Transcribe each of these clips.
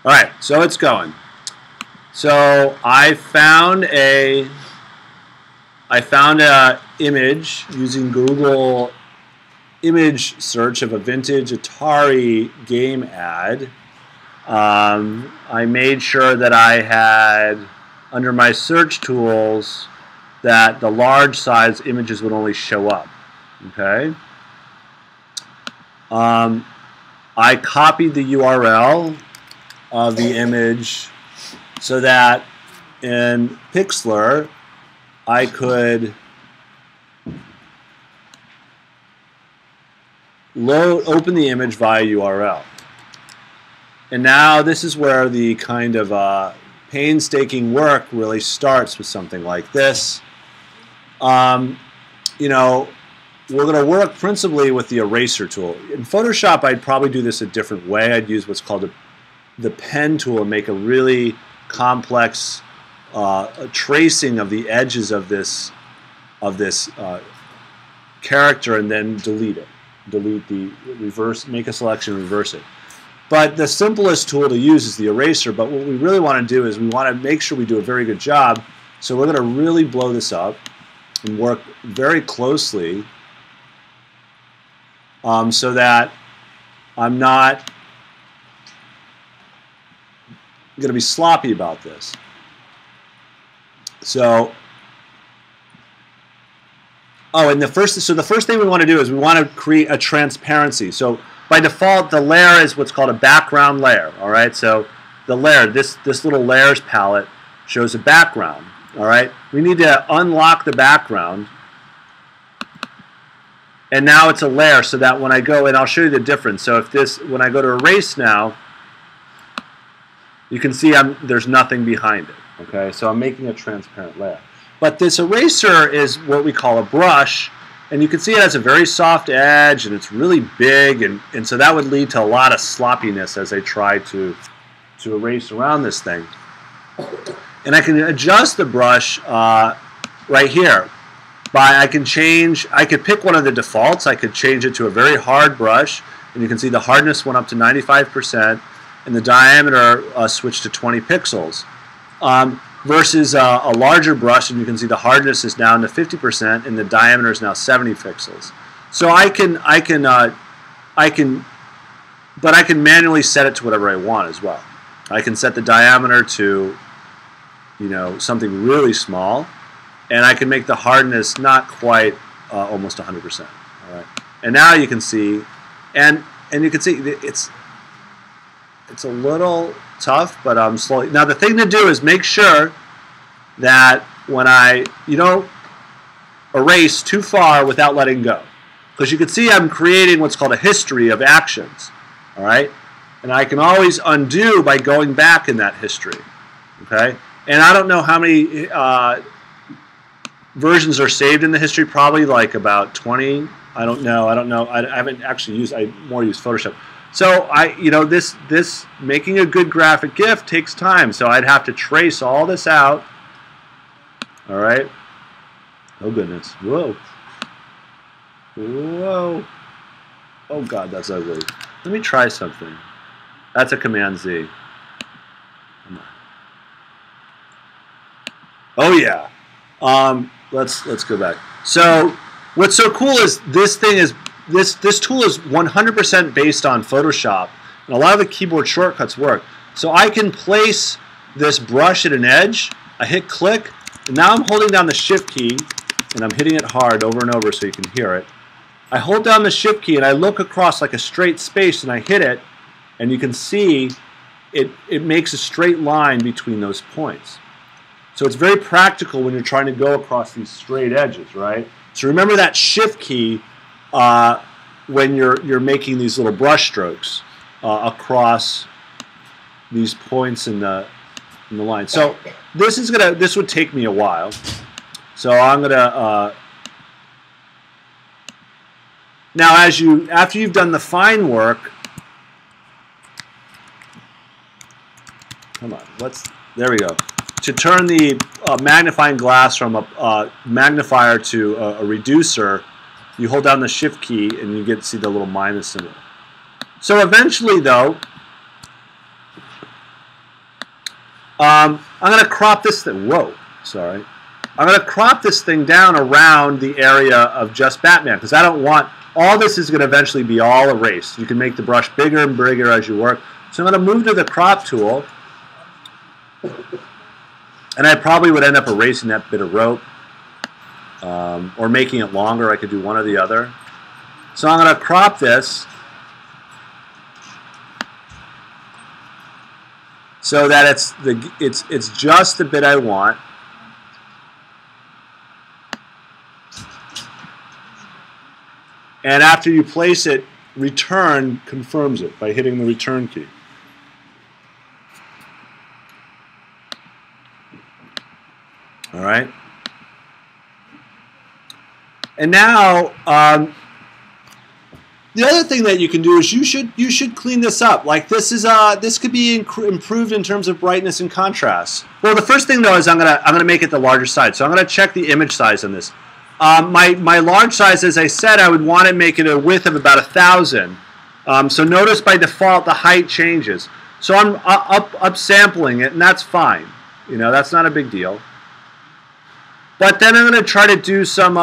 All right, so it's going. So I found a image using Google image search of a vintage Atari game ad. I made sure that I had under my search tools that the large size images would only show up. Okay. I copied the URL of the image so that in Pixlr I could open the image via URL. And now this is where the kind of painstaking work really starts with something like this. You know, we're going to work principally with the eraser tool. In Photoshop, I'd probably do this a different way. I'd use what's called the pen tool and make a really complex tracing of the edges of this character, and then delete it. Delete the reverse, make a selection, reverse it. But the simplest tool to use is the eraser. But what we really want to do is we want to make sure we do a very good job. So we're going to really blow this up and work very closely so that I'm not going to be sloppy about this. So, and the first thing we want to do is we want to create a transparency. So by default, the layer is what's called a background layer. All right. So the layer, this little layers palette shows a background. All right. We need to unlock the background, and now it's a layer. So that when I go, and I'll show you the difference. So when I go to erase now, you can see there's nothing behind it. Okay. So I'm making a transparent layer. But this eraser is what we call a brush, and you can see it has a very soft edge, and it's really big, and so that would lead to a lot of sloppiness as I try to erase around this thing. And I can adjust the brush right here. I could pick one of the defaults. I could change it to a very hard brush, and you can see the hardness went up to 95%, and the diameter switched to 20 pixels. Versus a larger brush, and you can see the hardness is down to 50%, and the diameter is now 70 pixels. So I can manually set it to whatever I want as well. I can set the diameter to, something really small, and I can make the hardness not quite almost 100%. All right, and now you can see, and you can see it's a little tough, but I'm slowly. Now the thing to do is make sure that when you don't erase too far without letting go, because you can see I'm creating what's called a history of actions. All right, and I can always undo by going back in that history. Okay, and I don't know how many versions are saved in the history. Probably like about 20. I don't know. I haven't actually used. I more use Photoshop. So this making a good graphic GIF takes time. So I'd have to trace all this out. All right. Oh goodness. Whoa. Whoa. Oh God, that's ugly. Let me try something. That's a Command Z. Come on. Oh yeah. Let's go back. So what's so cool is this thing is. This tool is 100% based on Photoshop, and a lot of the keyboard shortcuts work. So I can place this brush at an edge, I hit click, and now I'm holding down the Shift key, and I'm hitting it hard over and over so you can hear it. I hold down the Shift key, and I look across like a straight space, and I hit it, and you can see it makes a straight line between those points. So it's very practical when you're trying to go across these straight edges, right? So remember that Shift key when you're making these little brush strokes across these points in the line. So this would take me a while. So I'm gonna now after you've done the fine work. Come on, there we go. To turn the magnifying glass from a magnifier to a reducer, you hold down the Shift key and you get to see the little minus symbol. So eventually, though, I'm going to crop this thing. Whoa, sorry. I'm going to crop this thing down around the area of just Batman because I don't want, all this is going to eventually be all erased. You can make the brush bigger and bigger as you work. So I'm going to move to the crop tool, and I probably would end up erasing that bit of rope or making it longer. I could do one or the other. So I'm going to crop this so that it's just the bit I want. And after you place it, return confirms it by hitting the return key. All right. And now, the other thing that you can do is you should clean this up. Like this could be improved in terms of brightness and contrast. Well, the first thing though is I'm gonna make it the larger size. So I'm gonna check the image size on this. My large size, as I said, I would want to make it a width of about 1,000. So notice by default the height changes. So I'm upsampling it, and that's fine. You know, that's not a big deal. But then I'm going to try to do some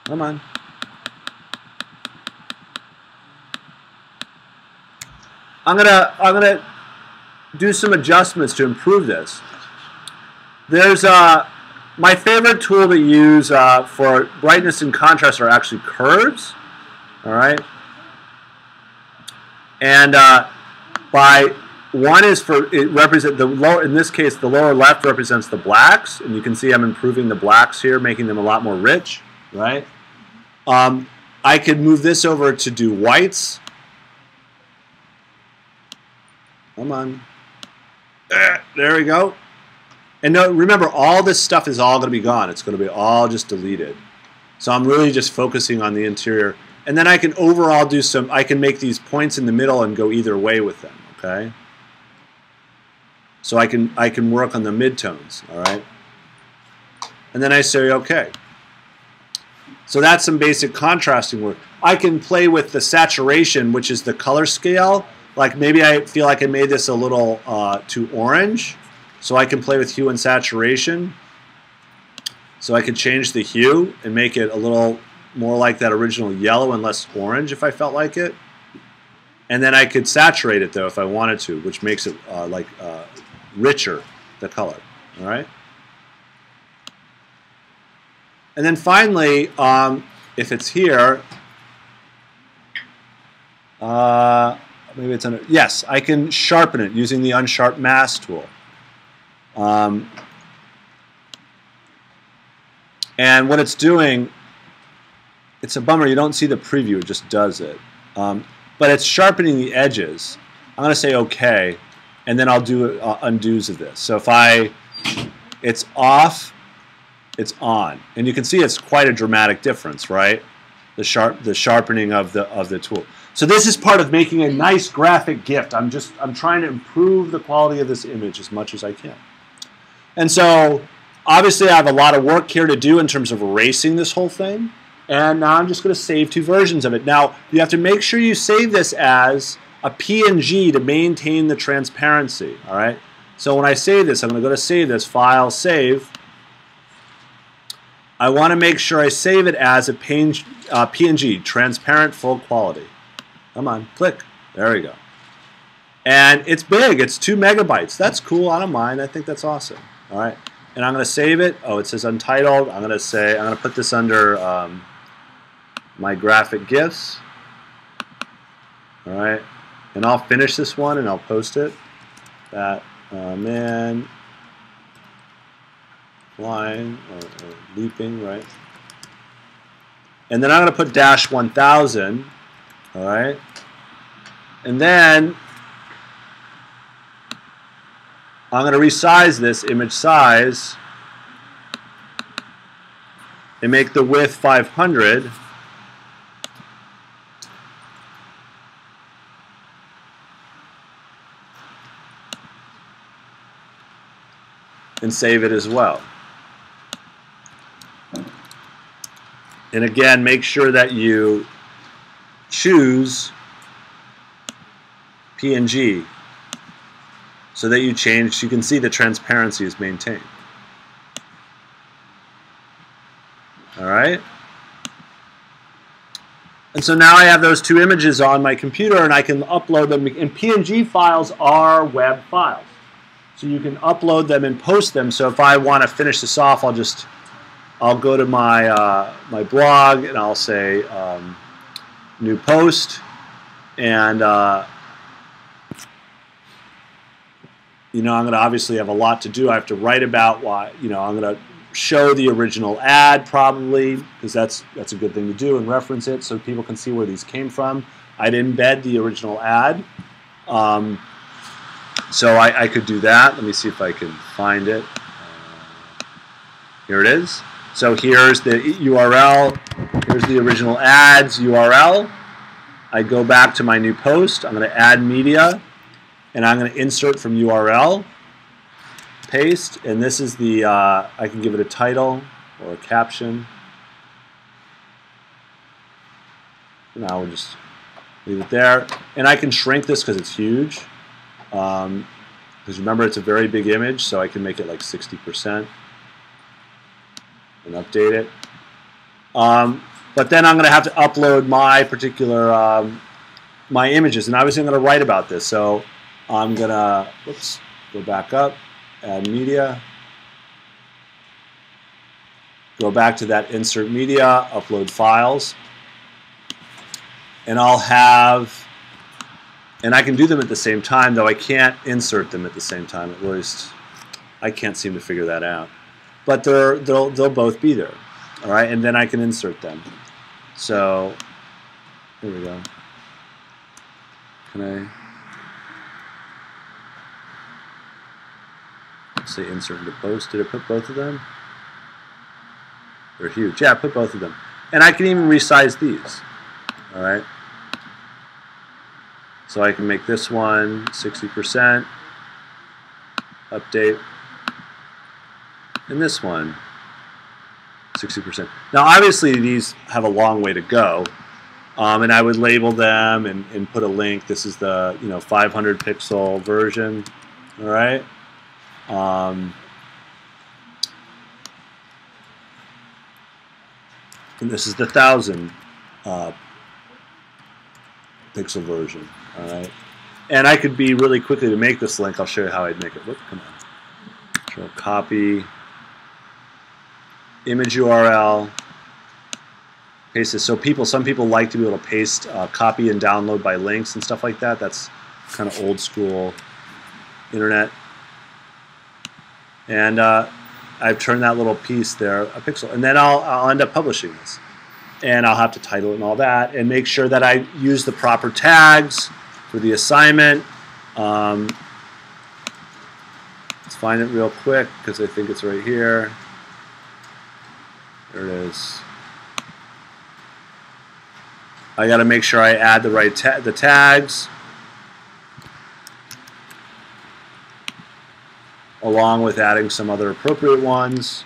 come on. I'm gonna do some adjustments to improve this. There's my favorite tool to use for brightness and contrast are actually curves. All right, and one is for it represent the lower. In this case, the lower left represents the blacks, and you can see I'm improving the blacks here, making them a lot more rich. Right. I could move this over to do whites. Come on. There we go. And no, remember, all this stuff is all going to be gone. It's going to be all just deleted. So I'm really just focusing on the interior. And then I can overall do some, I can make these points in the middle and go either way with them, okay? So I can work on the midtones, all right? And then I say, okay. So that's some basic contrasting work. I can play with the saturation, which is the color scale. Like maybe I feel like I made this a little too orange, so I can play with hue and saturation. So I could change the hue and make it a little more like that original yellow and less orange if I felt like it. And then I could saturate it though if I wanted to, which makes it richer, the color. All right. And then finally, if it's here, maybe it's under, yes, I can sharpen it using the Unsharp Mask tool. And what it's doing, it's a bummer, you don't see the preview, it just does it. But it's sharpening the edges. I'm going to say OK, and then I'll do undos of this. So if it's off, it's on. And you can see it's quite a dramatic difference, right? The sharpening of the tool. So this is part of making a nice graphic gift. I'm trying to improve the quality of this image as much as I can. And so obviously I have a lot of work here to do in terms of erasing this whole thing. And now I'm just going to save 2 versions of it. Now you have to make sure you save this as a PNG to maintain the transparency. All right. So when I save this, I'm going to go to Save This, File, Save. I want to make sure I save it as a PNG, transparent, full quality. Come on, click. There we go. And it's big. It's 2 megabytes. That's cool. I don't mind. I think that's awesome. All right. And I'm going to save it. Oh, it says untitled. I'm going to put this under my graphic GIFs. All right. And I'll finish this one and I'll post it. That man flying or leaping, right? And then I'm going to put dash 1000. All right. And then I'm going to resize this image size and make the width 500. And save it as well. And again, make sure that you choose PNG, so that you can see the transparency is maintained. All right? And so now I have those two images on my computer, and I can upload them. And PNG files are web files. So you can upload them and post them. So if I want to finish this off, I'll go to my my blog, and I'll say new post, and you know, I'm going to obviously have a lot to do. I have to write about why, you know, I'm going to show the original ad probably, because that's a good thing to do, and reference it so people can see where these came from. I'd embed the original ad. So I could do that. Let me see if I can find it. Here it is. So here's the URL. Here's the original ads URL. I go back to my new post. I'm going to add media, and I'm going to insert from URL, paste, and this is the, I can give it a title or a caption. Now we'll just leave it there. And I can shrink this because it's huge. Because remember, it's a very big image, so I can make it like 60% and update it. But then I'm going to have to upload my particular my images, and obviously I'm going to write about this. So I'm going to, whoops, go back up, add media, go back to that insert media, upload files, and I'll have, and I can do them at the same time, though I can't insert them at the same time. At least I can't seem to figure that out. But they'll both be there, all right? And then I can insert them. So here we go. Can I say insert into post? Did I put both of them? They're huge. Yeah, I put both of them. And I can even resize these, all right? So I can make this one 60%, update, and this one 60%. Now obviously these have a long way to go, and I would label them and put a link. This is the 500 pixel version, all right? And this is the 1000 pixel version. All right, and I could be really quickly to make this link. I'll show you how I'd make it. Whoop, come on. Control copy, image URL, paste this. So some people like to be able to paste, copy and download by links and stuff like that. That's kind of old school internet. And I've turned that little piece there a pixel, and then I'll end up publishing this, and I'll have to title it and all that, and make sure that I use the proper tags for the assignment. Let's find it real quick because I think it's right here. There it is. I got to make sure I add the right the tags, along with adding some other appropriate ones.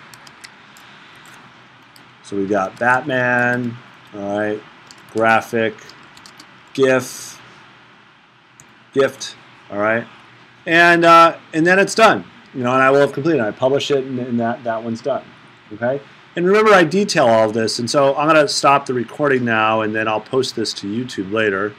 So we got Batman, all right, graphic, GIF, gift, all right, and then it's done, and I will have completed it. I publish it, and that one's done, okay. And remember, I detail all of this, and so I'm going to stop the recording now, and then I'll post this to YouTube later.